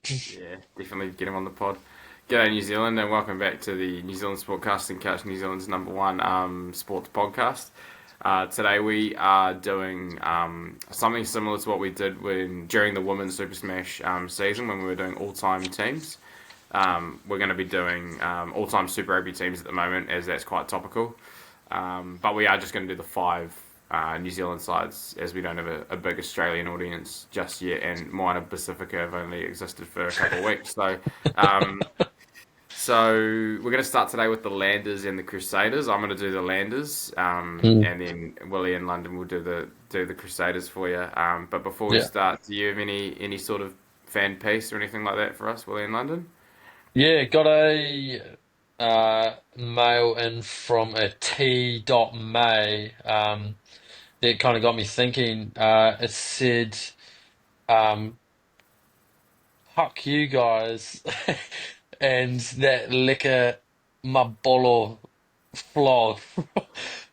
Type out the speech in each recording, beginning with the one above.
Yeah, definitely get him on the pod. G'day New Zealand and welcome back to the New Zealand Sportcasting Couch, New Zealand's number one sports podcast. Today we are doing something similar to what we did during the Women's Super Smash season when we were doing all-time teams. We're going to be doing all-time Super Rugby teams at the moment as that's quite topical. But we are just going to do the five New Zealand sides as we don't have a big Australian audience just yet, and mine and Pacifica have only existed for a couple of weeks. Um, so we're going to start today with the Landers and the Crusaders. I'm going to do the Landers, Mm, and then Willie in London will do the Crusaders for you. But before we yeah. start, do you have any sort of fan piece or anything like that for us, Willie in London? Yeah, got a mail in from a T. May that kind of got me thinking. It said, um, "Fuck you guys," and that liquor mabolo flog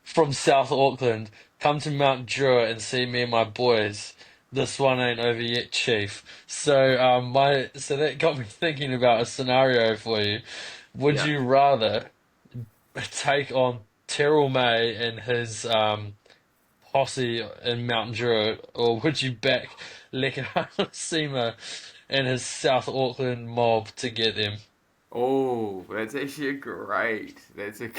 from South Auckland. Come to Mount Druitt and see me and my boys. This one ain't over yet, Chief. So that got me thinking about a scenario for you. Would Yeah. you rather take on Terrell May and his posse in Mount Druitt, or would you back Leka Sema and his South Auckland mob to get them? Oh, that's actually a great. That's a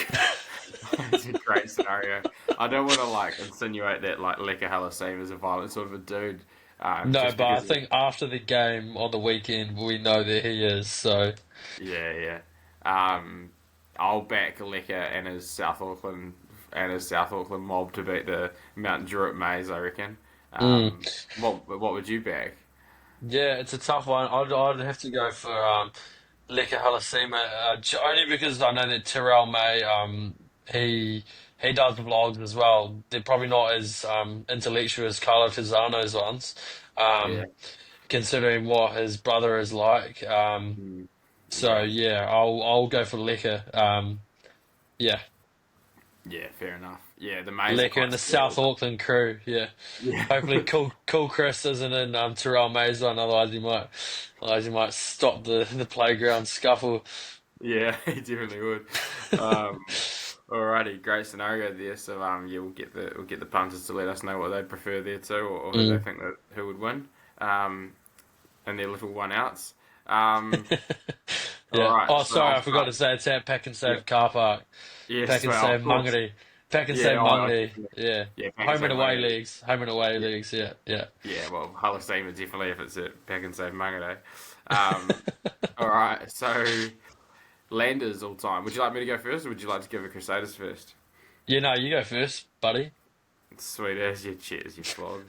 great scenario. I don't want to like insinuate that like Leka Halassim is a violent sort of a dude, No, just but I because. think after the game on the weekend, we know that he is. So, Yeah, yeah. Um, I'll back Leka and his South Auckland mob to beat the Mount Druitt Maze. I reckon. mm. What would you back? Yeah, it's a tough one. I'd have to go for Leka Halasima, only because I know that Terrell May, he does vlogs as well. They're probably not as intellectual as Carlo Tizzano's ones, Yeah. um, considering what his brother is like. Mm, So okay. yeah, I'll go for Leka. Yeah, Yeah, fair enough. Yeah, the Maze are Leka quite and the scary. South Auckland crew. Yeah, Yeah. hopefully, cool Chris isn't in Terrell May's one. Otherwise he might stop the playground scuffle. Yeah, he definitely would. Um, Alrighty, great scenario there. So yeah, we'll get the punters to let us know what they prefer there too, or who they Mm. think that who would win, um, and their little one outs. Um, all Yeah. right, Oh, so sorry, I'll I forgot start. to say it's at Pack and Yeah. Save car park. Pack Yes, and well, Save of course. Mangere. Pack and Yeah, Save oh, Mangere. definitely. Yeah. Yeah, pack and Home and save away money. leagues. Home and away Yeah, leagues. Yeah. Yeah. yeah. Well, Hull of Steam definitely if it's at pack and save money day. All right, so Landers all time. Would you like me to go first, or would you like to give the Crusaders first? You know, you go first, buddy. Sweet as your cheers, you flog.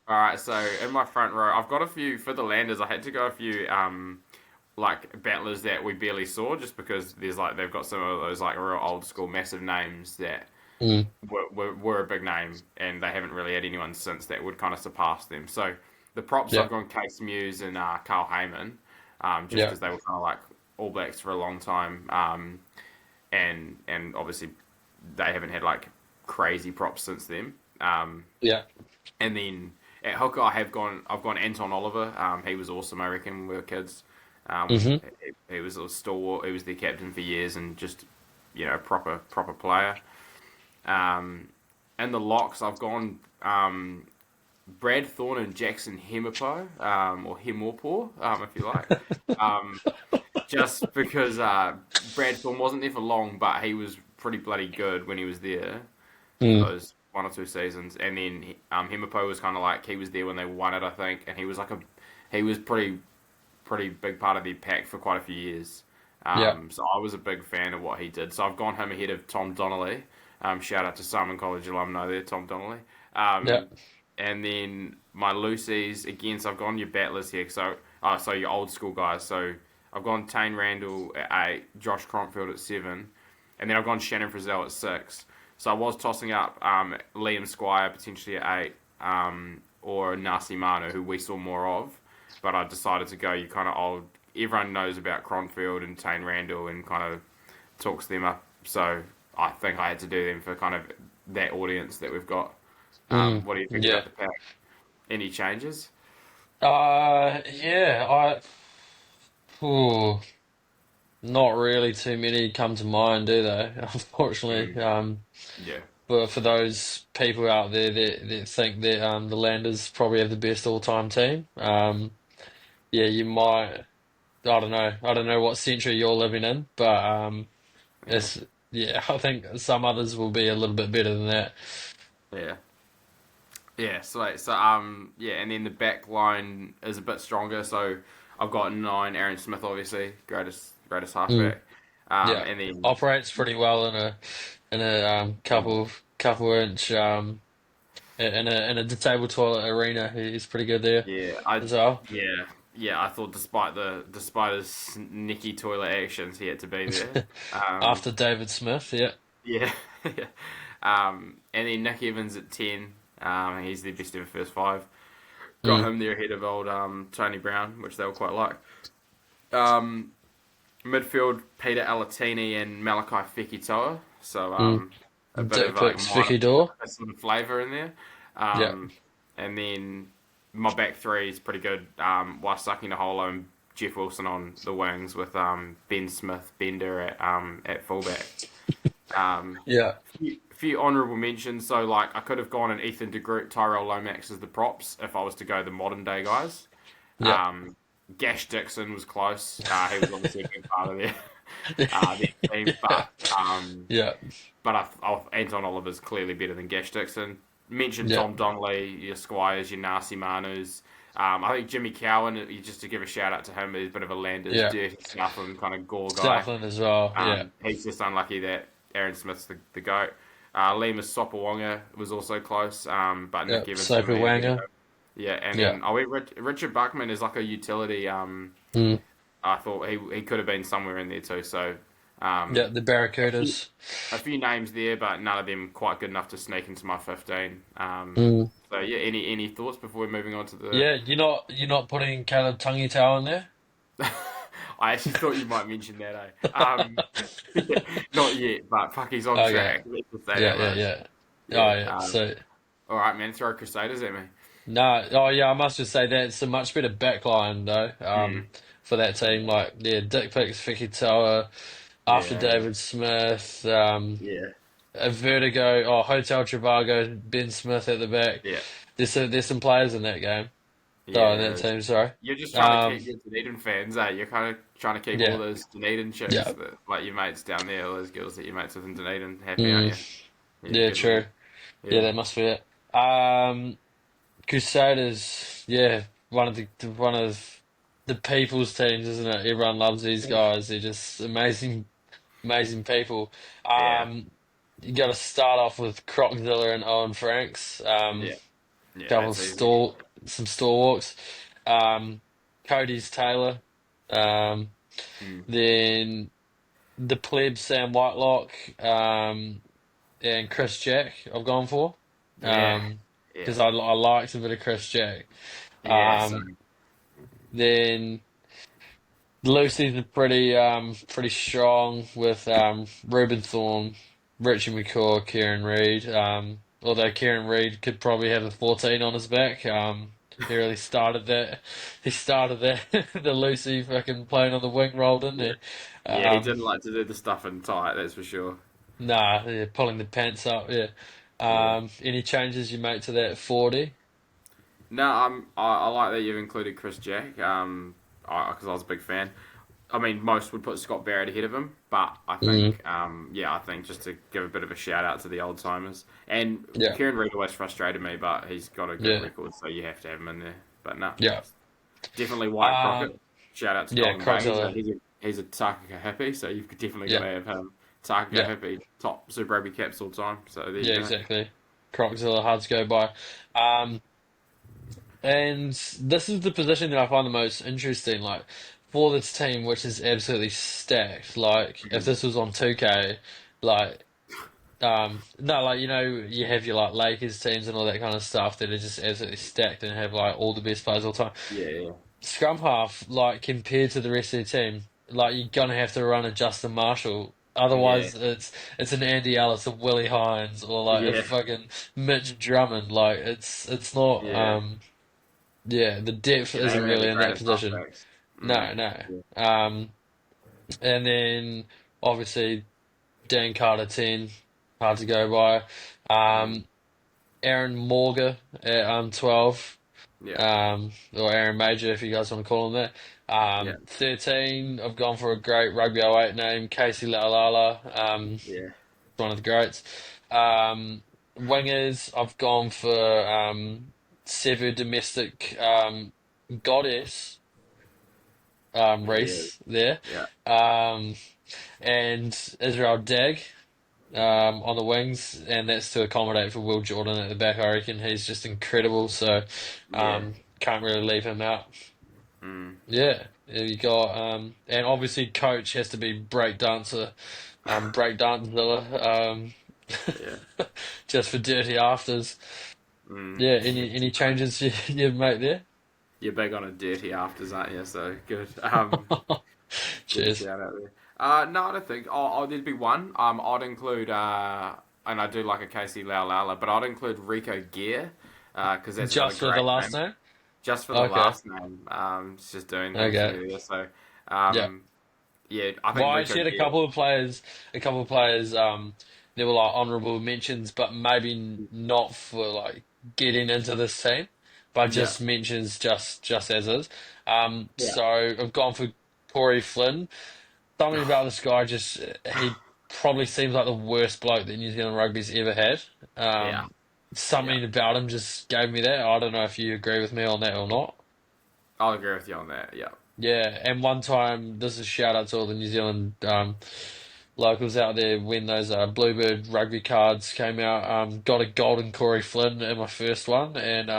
All right, so in my front row, I've got a few for the Landers. I had to go a few like battlers that we barely saw, just because there's like they've got some of those like real old school massive names that Mm. were a big name, and they haven't really had anyone since that would kind of surpass them. So the props I've Yeah. gone Case Muse and Carl Heyman, just Yeah. because they were kind of like All Blacks for a long time, and obviously they haven't had like crazy props since then. Yeah. And then at hooker, I've gone Anton Oliver. He was awesome, I reckon, when we were kids. hmm He was a stalwart. He was the captain for years, and just proper player. And the locks, I've gone Brad Thorne and Jackson Hemipo, or Hemorpo, if you like. Um, just because Brad Thorne wasn't there for long, but he was pretty bloody good when he was there for Mm. those one or two seasons. And then Hemipo was kind of like he was there when they won it, I think, and he was like he was pretty big part of the pack for quite a few years. Yeah. So I was a big fan of what he did. So I've gone him ahead of Tom Donnelly. Shout out to Simon College alumni there, Tom Donnelly. Yeah. Um, and then my Lucy's again. So I've gone your battlers here. So your old school guys. So I've gone Tane Randall at 8, Josh Crompfield at 7, and then I've gone Shannon Frizzell at 6. So I was tossing up Liam Squire potentially at 8, or Nasi Manu, who we saw more of, but I decided to go. You kind of old. Everyone knows about Cronfield and Tane Randall and kind of talks them up. So I think I had to do them for kind of that audience that we've got. Mm. What do you think Yeah. about the pack? Any changes? Yeah, ooh, not really too many come to mind, do they? Unfortunately. Mm, yeah, But for those people out there that think that the Landers probably have the best all-time team, yeah, you might. I don't know. I don't know what century you're living in, but yeah, it's yeah. I think some others will be a little bit better than that. yeah. Yeah, yeah, and then the back line is a bit stronger. So I've got nine. Aaron Smith, obviously, greatest Mm, halfback. yeah, And then operates pretty well in a mm, couple inch in a disabled toilet arena. He's pretty good there yeah, as well. I thought despite his sneaky toilet actions, he had to be there. Um, After David Smith, yeah, yeah, yeah. And then Nick Evans at 10. He's the best ever first five. Got mm, him there ahead of old Tony Brown, which they were quite like. Um, Midfield, Peter Alatini and Malachi Fekitoa. So mm. a bit Dick of like picks Vicky Door, a sort of flavour in there. yeah, And then my back three is pretty good. Waisaki Naholo and Jeff Wilson on the wings with Ben Smith, Bender at fullback. yeah, Few honourable mentions. So like I could have gone in Ethan de Groot, Tyrell Lomax as the props if I was to go the modern day guys. yeah, Um, Gash Dixon was close. He was obviously a big part of their team, yeah, Anton Oliver's clearly better than Gash Dixon. Mentioned yeah, Tom Donnelly, your Squires, your Nasi Manus. I think Jimmy Cowan, just to give a shout out to him, he's a bit of a Landers yeah. dirty Southland kind of gore guy. Southland as well, yeah, He's just unlucky that Aaron Smith's the GOAT. Limas Sopawonga was also close, but yeah. Nick Evans for Sophie me ahead of him. Wanger, Yeah, and yeah, then I went Richard Buckman is like a utility. mm, I thought he could have been somewhere in there too. So yeah. um, The a few Barracudas. a few names there, but none of them quite good enough to sneak into my 15. Mm. So yeah, any thoughts before we're moving on to the? Yeah, you're not putting Caleb Tangitau in there. I actually thought you might mention that. Yeah, not yet, but fuck, he's on Okay, track. Let's just say yeah, that yeah, much. yeah. Yeah. Oh yeah. So All right, man. Throw Crusaders at me. no, oh yeah. I must just say that's a much better backline though. Mm, For that team, like yeah, Dick Picks, Vicky Toa, after yeah. David Smith, Yeah. a Vertigo, Hotel Trivago, Ben Smith at the back. Yeah. There's some players in that game. Yeah. Oh, in that There is. team, sorry. You're just trying to Um, keep your Dunedin fans, eh? You're kind of trying to keep all yeah, those Dunedin chicks, yeah, that, like your mates down there, all those girls that your mates with in Dunedin, happy, aren't mm, you? Yeah, yeah, good on you. true. Yeah, Yeah. that must be it. Crusaders, yeah, one of the people's teams, isn't it? Everyone loves these guys. They're just amazing, amazing people. Yeah. You got to start off with Croczilla and Owen Franks. Yeah. Yeah, Couple that's easy. some stalwarts. Um, Cody's Taylor. Um, Mm. then the pleb Sam Whitelock. And Chris Jack. I've gone for. Yeah. Because Yeah. I liked a bit of Chris Jack. Yeah, so Um, then Lucy's are pretty strong with Ruben Thorne, Richie McCaw, Kieran Reid. Although Kieran Reid could probably have a 14 on his back. He really started that. He started that the Lucy fucking playing on the wing roll, didn't yeah. he? Yeah, he Um, didn't like to do the stuff in tight, that's for sure. nah, yeah, pulling the pants up. Yeah. Yeah. Any changes you make to that 40? No, I like that you've included Chris Jack, because I was a big fan. I mean, most would put Scott Barrett ahead of him, but Mm, I think just to give a bit of a shout out to the old timers. And yeah, Kieran Reid always frustrated me, but he's got a good yeah, record, so you have to have him in there. But no, yeah. definitely White Um, Crockett. Shout out to yeah, Golden Bay. Croczilla. He's a Takaka hippie, so you've definitely got to Yeah, have him. Takaka yeah, hippie, top Super Rugby caps all time. So there you yeah, go. exactly. Croczilla, hard to go by. Um, and this is the position that I find the most interesting. Like for this team, which is absolutely stacked. Like if Mm. this was on 2K, like no, like you have your like Lakers teams and all that kind of stuff that are just absolutely stacked and have like all the best players all the time. Yeah, yeah, Scrum half, like compared to the rest of the team, like you're gonna have to run a Justin Marshall. yeah, Otherwise, it's an Andy Ellis, a Willie Hines, or like a yeah, fucking Mitch Drummond. Like it's not yeah. yeah, the depth Yeah, they isn't haven't had really the in that greatest position. halfbacks. No, no. Yeah, Um, and then obviously Dan Carter 10, hard to go by. mm, Aaron Morga at 12. yeah, Or Aaron Major, if you guys want to call him that. yeah, 13, I've gone for a great rugby 08 name, Casey Laulala, yeah, one of the greats. Wingers, I've gone for Sevu Domestic Goddess yeah, Reese there, yeah, um, and Israel Dag on the wings, and that's to accommodate for Will Jordan at the back. I reckon he's just incredible, so yeah. can't really leave him out. Mm, Yeah, you got and obviously coach has to be break dancer, yeah. just for dirty afters. Mm. Yeah, any changes you'd make there? You're big on a dirty afters, aren't you? So good. Good Cheers. shout out there. No, I don't think. There'd be one. I'd include, and I do like a Casey Laulala, but I'd include Rico Gear, because that's another Just for the great last name. name? Just for the Okay, last name, it's just doing things for okay, me there. So, yeah. yeah, I Well, think I Rico actually had Gear. a couple of players. They were like honourable mentions, but maybe not for like getting into this team, but Yeah, just mentions just as is. yeah, So I've gone for Corey Flynn. Something about this guy, just he probably seems like the worst bloke that New Zealand rugby's ever had. yeah, Um, yeah. Something about him just gave me that. I don't know if you agree with me on that or not. I'll agree with you on that. Yeah, Yeah, and one time, this is a shout out to all the New Zealand locals out there when those Bluebird rugby cards came out. Got a golden Corey Flynn in my first one, and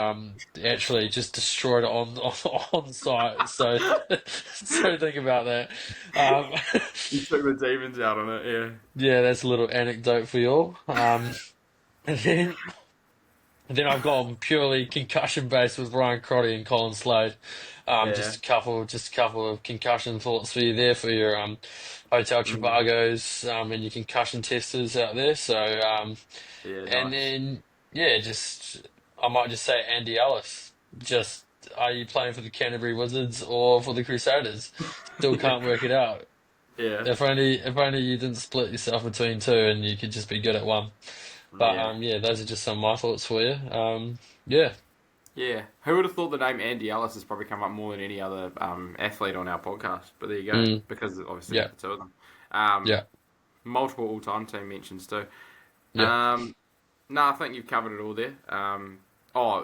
actually just destroyed it on site. So, so think about that. Um, you took the demons out on it. Yeah, yeah, that's a little anecdote for you all. And then I've gone purely concussion based with Ryan Crotty and Colin Slade. yeah, Just a couple of concussion thoughts for you there for your hotel mm, Trivagos and your concussion testers out there. So yeah. and Nice. then yeah, just I might just say Andy Ellis. Just are you playing for the Canterbury Wizards or for the Crusaders? Still Yeah, can't work it out. yeah, If only you didn't split yourself between two and you could just be good at one. But yeah. yeah, those are just some of my thoughts for you. Yeah. Yeah, who would have thought the name Andy Ellis has probably come up more than any other athlete on our podcast? But there you go, Mm, because obviously yeah. the two of them. Um, Yeah. Multiple all-time team mentions too. Yeah. Um, no, I think you've covered it all there.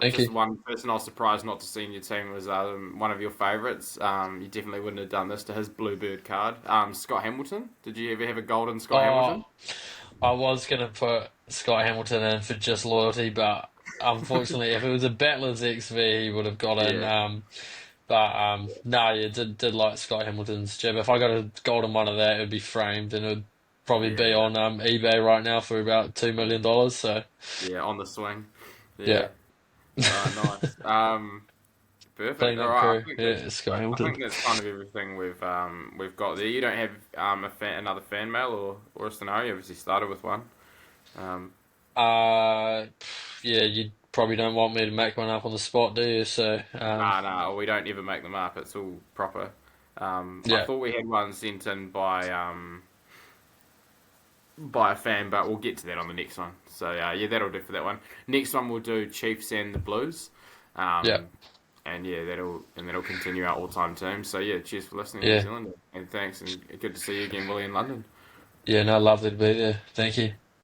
Thank Just you. one person I was surprised not to see in your team was one of your favourites. You definitely wouldn't have done this to his Bluebird card. Scott Hamilton. Did you ever have a golden Scott Oh, Hamilton? I was gonna put Scott Hamilton in for just loyalty, but unfortunately, if it was a Battlers XV, he would have got in. Yeah, But no, yeah, did like Scott Hamilton's jib. If I got a golden one of that, it would be framed and it would probably be yeah, on eBay right now for about $2 million. So yeah. On the swing. yeah, Yeah. Nice. Perfect. clean All up right. crew. Yeah, Scott I Hamilton. think that's kind of everything we've got there. You don't have another fan mail or a scenario. You obviously started with one. Um, Yeah, you probably don't want me to make one up on the spot, do you? So nah, we don't ever make them up. It's all proper. I yeah. thought we had one sent in by a fan, but we'll get to that on the next one. So yeah, that'll do for that one. Next one we'll do Chiefs and the Blues. Yeah, Um, and yeah, that'll continue our all-time team. So yeah, cheers for listening, New yeah, Zealand, and thanks, and good to see you again, Willie, in London. yeah. No, lovely to be there. Thank you.